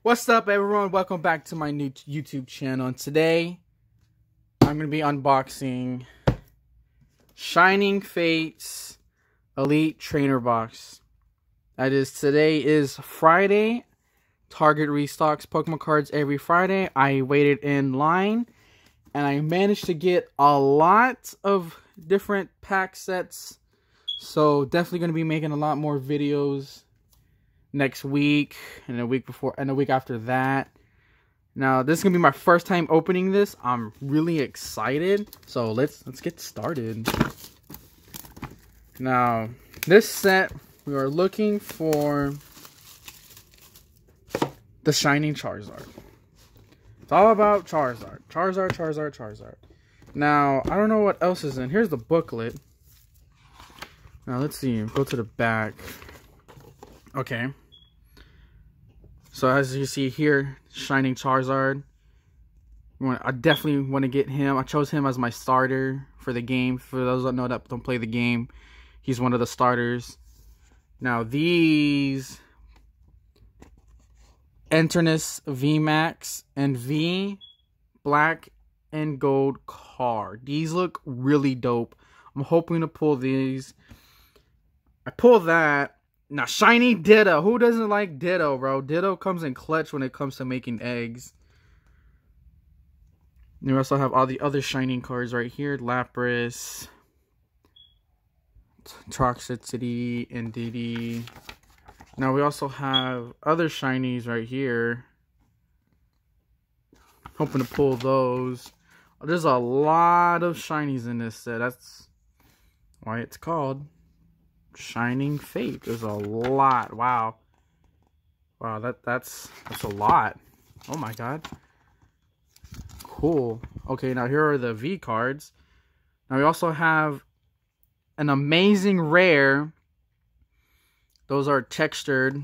What's up, everyone? Welcome back to my new YouTube channel. And today, I'm going to be unboxing Shining Fates Elite Trainer Box. Today is Friday. Target restocks Pokemon cards every Friday. I waited in line, and I managed to get a lot of different pack sets. So, definitely going to be making a lot more videos next week and a week before and a week after that. Now this is gonna be my first time opening this. I'm really excited, so let's get started. Now this set, we are looking for the Shining Charizard. It's all about Charizard. Now I don't know what else is in. Here's the booklet. Now let's see, go to the back. Okay. So as you see here, Shining Charizard. I definitely want to get him. I chose him as my starter for the game. For those that know that don't play the game, he's one of the starters. Now these Enternus VMAX and V Black and Gold card. These look really dope. I'm hoping to pull these. I pull that. Now, Shiny Ditto. Who doesn't like Ditto, bro? Ditto comes in clutch when it comes to making eggs. And we also have all the other Shining cards right here. Lapras, Toxicity, and Diddy. Now, we also have other Shinies right here. Hoping to pull those. There's a lot of Shinies in this set. That's why it's called Shining Fate. There's a lot. Wow, that's a lot. Oh my god. Cool. Okay, now here are the V cards. Now we also have an amazing rare. Those are textured.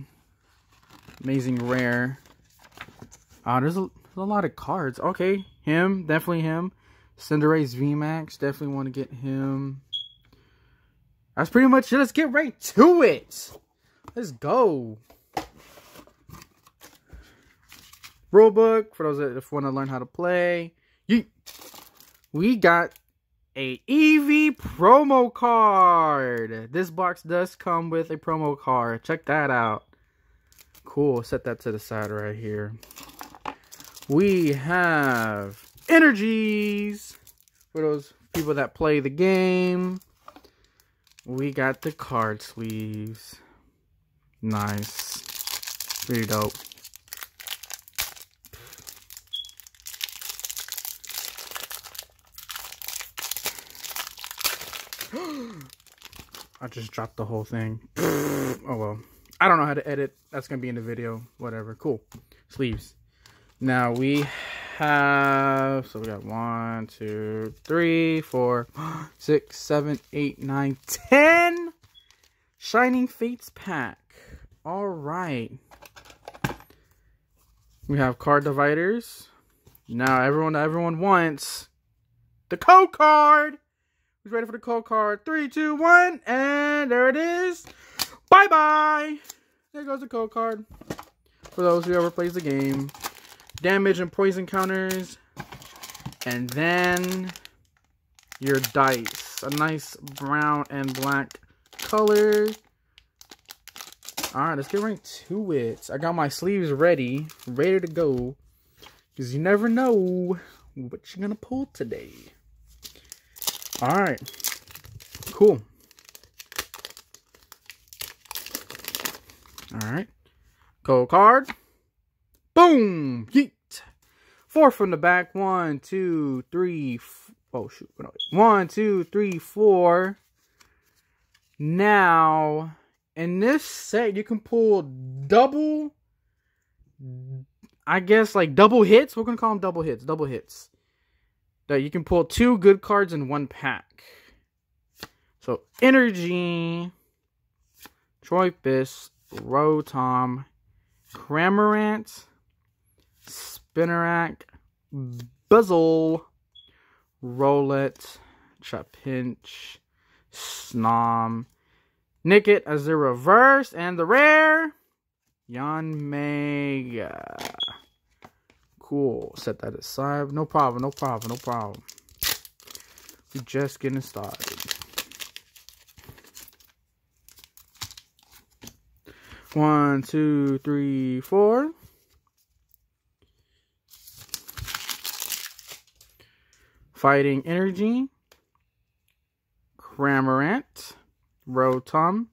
Amazing rare. There's a lot of cards. Okay, him, definitely him. Cinderace VMAX, definitely want to get him. That's pretty much it. Let's get right to it. Let's go. Rulebook for those that want to learn how to play. We got a EV promo card. This box does come with a promo card. Check that out. Cool. Set that to the side right here. We have energies for those people that play the game. We got the card sleeves. Nice. Pretty dope. I just dropped the whole thing. Oh well. I don't know how to edit. That's going to be in the video. Whatever. Cool. Sleeves. Now we have, so we got 1, 2, 3, 4, 6, 7, 8, 9, 10 Shining Fates pack. All right. We have card dividers. Now everyone wants the code card. Who's ready for the code card? 3, 2, 1, and there it is. Bye bye. There goes the code card. For those who ever plays the game. Damage and poison counters, and then your dice, a nice brown and black color. All right, let's get right to it. I got my sleeves ready to go, because you never know what you're gonna pull today. All right, cool. All right, code card. Boom! Yeet! 4 from the back. 1, 2, 3. Oh shoot! No, 1, 2, 3, 4. Now, in this set, you can pull double. I guess like double hits. We're gonna call them double hits. Double hits. That you can pull 2 good cards in 1 pack. So Energy, Troipus, Rotom, Cramorant, Spinarak, Buzzle, Rowlet, Trapinch, Snom, Nickit as the reverse, and the rare, Mega. Cool. Set that aside. No problem. No problem. No problem. We're just getting started. One, two, three, four. Fighting Energy. Cramorant. Rotom.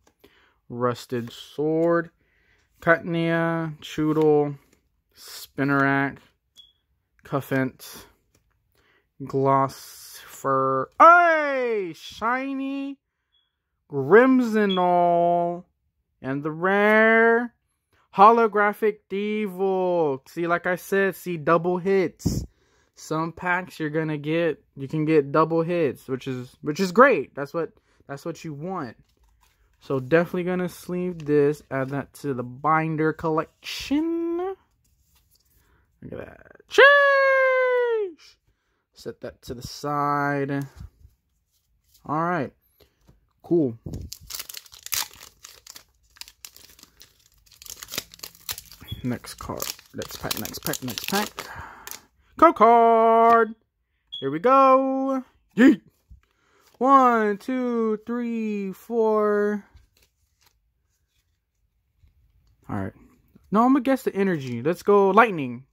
Rusted Sword. Cutnia. Choodle. Spinnerack. Cuffent. Glossfer. Hey! Shiny. Grimmsnarl. And the rare holographic Devolk. See, like I said, see double hits. Some packs you can get double hits, which is great. That's what you want. So definitely gonna sleeve this, add that to the binder collection. Look at that. Sheesh! Set that to the side. Alright. Cool. Next card. Next pack. Code card. Here we go. Yeet. 1, 2, 3, 4. Alright. No, I'm gonna guess the energy. Let's go lightning.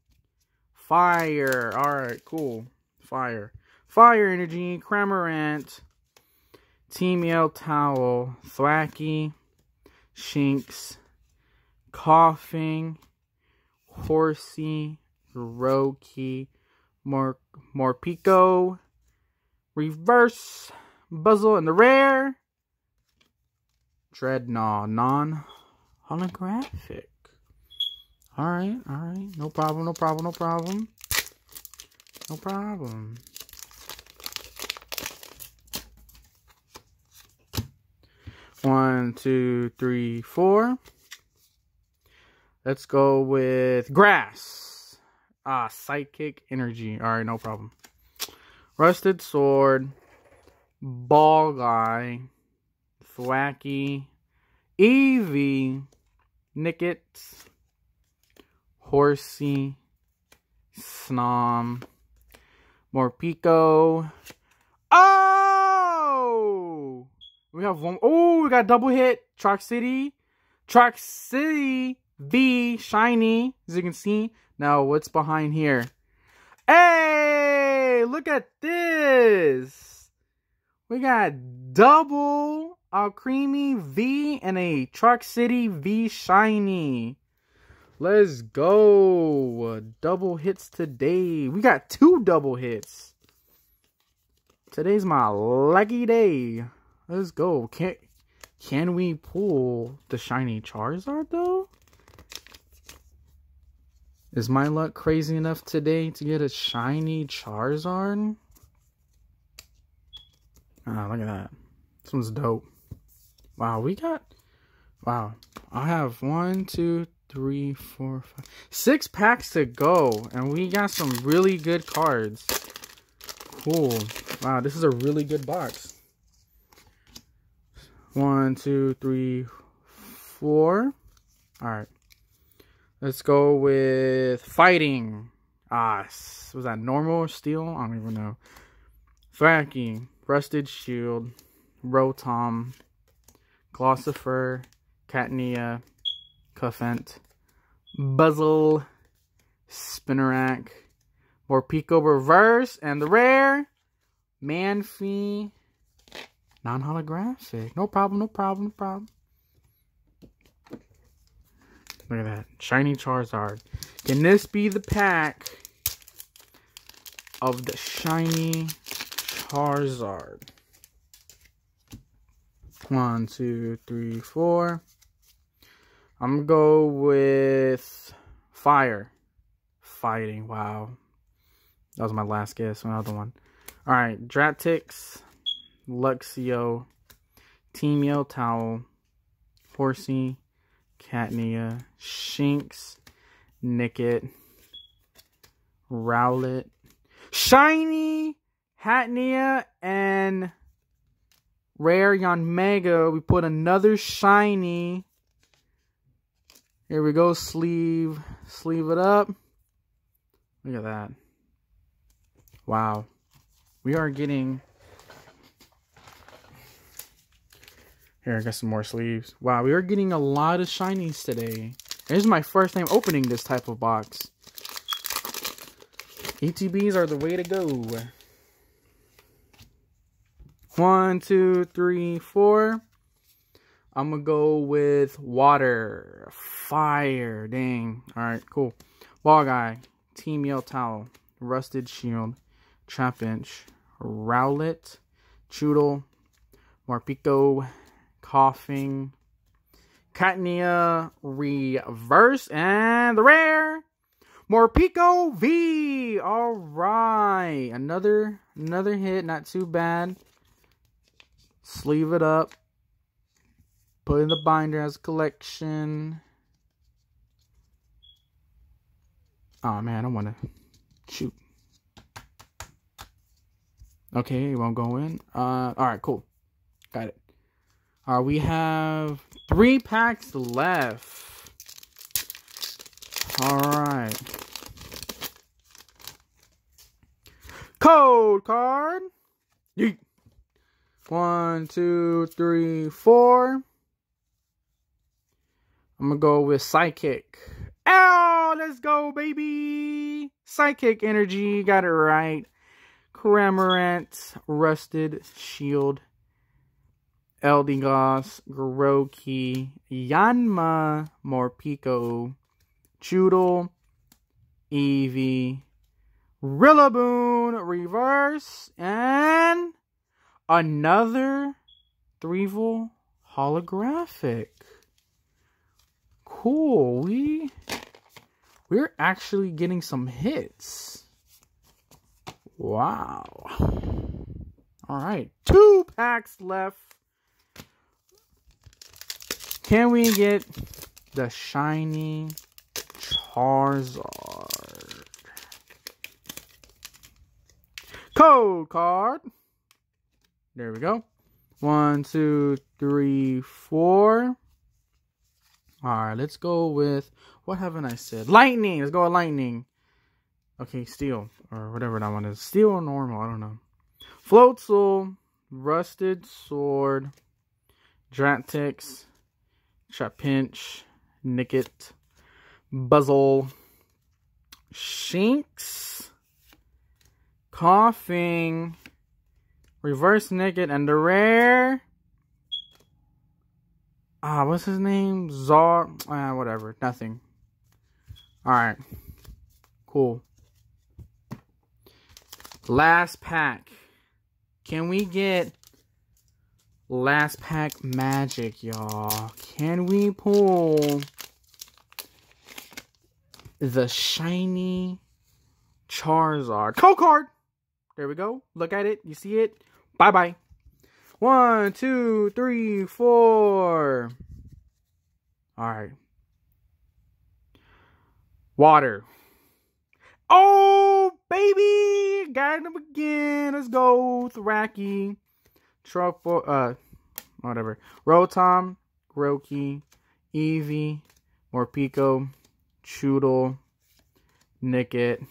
Fire. Alright, cool. Fire. Fire energy. Cramorant. Team Yell Towel. Thwacky. Shinx. Coughing. Horsey. Roki. Morpeko. Reverse. Buzzle. And the rare. Dreadnought. Non-holographic. Alright. No problem. One, two, three, four. Let's go with grass. Psychic energy. Alright, no problem. Rusted Sword. Ball Guy. Thwacky. Eevee. Nickit. Horsey. Snom. Morpeko. Oh! We have one. Oh, we got double hit. Track City V shiny, as you can see. Now, what's behind here? Hey, look at this. We got double Alcremie V and a Truck City V shiny. Let's go. Double hits today. We got 2 double hits. Today's my lucky day. Let's go. Can we pull the shiny Charizard though? Is my luck crazy enough today to get a shiny Charizard? Ah, look at that. This one's dope. Wow, wow. I have 1, 2, 3, 4, 5, 6 packs to go. And we got some really good cards. Cool. Wow, this is a really good box. 1, 2, 3, 4. Alright. Let's go with fighting. Was that normal or steel? I don't even know. Thwacky. Rusted Shield. Rotom. Glossifer. Catnia. Cuffent. Buzzle. Spinnerack. Morpeko Reverse. And the rare. Manphy. Non-holographic. No problem. Look at that. Shiny Charizard. Can this be the pack of the shiny Charizard? 1, 2, 3, 4. I'm gonna go with fire. Fighting. Wow. That was my last guess. Another one. Alright. Dratix. Luxio. Team Yell Towel. Horsey. Catnia. Shinx. Nickit. Rowlet. Shiny Hatnia and rare Mega. We put another shiny Here we go. Sleeve it up. Look at that. Wow. We are getting... Here, I got some more sleeves. Wow, we are getting a lot of shinies today. This is my first time opening this type of box. ETBs are the way to go. 1, 2, 3, 4. I'm going to go with water. Fire. Dang. Alright, cool. Ball Guy. Team Yell Towel. Rusted Shield. Trapinch. Rowlet. Choodle. Morpeko. Coughing. Catnia Reverse. And the rare. Morpeko V. Alright. Another hit. Not too bad. Sleeve it up. Put in the binder as a collection. Oh man, I want to shoot. Okay, it won't go in. Alright, cool. Got it. Alright, we have 3 packs left. Alright. Code card. Yeet. 1, 2, 3, 4. I'm going to go with Psychic. Oh, let's go, baby. Psychic Energy. Got it right. Cramorant. Rusted Shield. Eldegoss. Grookey. Yanma. Morpeko. Choodle. Eevee. Rillaboom. Reverse. And another Threevil holographic. Cool. We're actually getting some hits. Wow. All right. 2 packs left. Can we get the shiny Charizard? Code card. There we go. 1, 2, 3, 4. Alright, let's go with... What haven't I said? Lightning! Let's go with Lightning. Okay, Steel. Or whatever that one is. Steel or normal? I don't know. Floatzel. Rusted Sword. Dratix. Trapinch. Nickit. Buzzle. Shinx. Coughing. Reverse Nickit. And the rare... what's his name? Zar. Whatever. Nothing. Alright. Cool. Last pack. Can we get last pack magic, y'all? Can we pull the shiny Charizard? Code card! There we go. Look at it. You see it? Bye-bye. 1, 2, 3, 4. Alright. Water. Oh, baby! Got him again. Let's go. Thwacky. Truffle. Whatever. Rotom. Grookey. Eevee. Morpeko. Choodle. Nickit.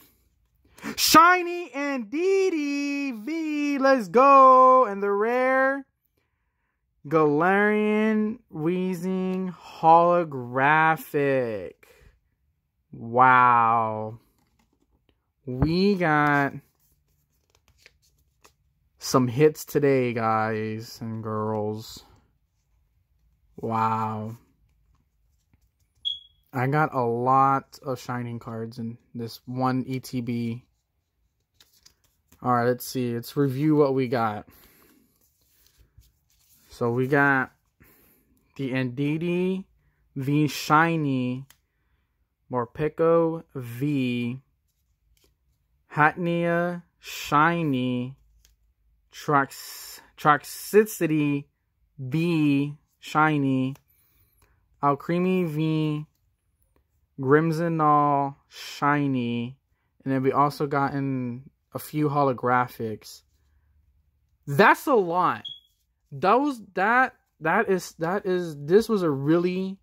Shiny and DDV. Let's go. And the rare Galarian Weezing holographic. Wow. We got some hits today, guys and girls. Wow. I got a lot of shining cards in this one ETB. Alright, let's see. Let's review what we got. So we got the Ndidi V Shiny, Morpeko V, Hatnia Shiny, Toxicity V Shiny, Alcremie V, Grimmsnarl Shiny, and then we also gotten a few holographics. That's a lot. This was a really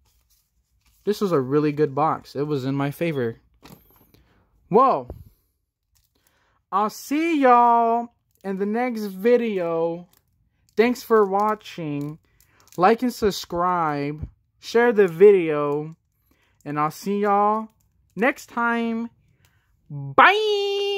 This was a really good box. It was in my favor. Whoa. I'll see y'all in the next video. Thanks for watching. Like and subscribe. Share the video. And I'll see y'all next time. Bye!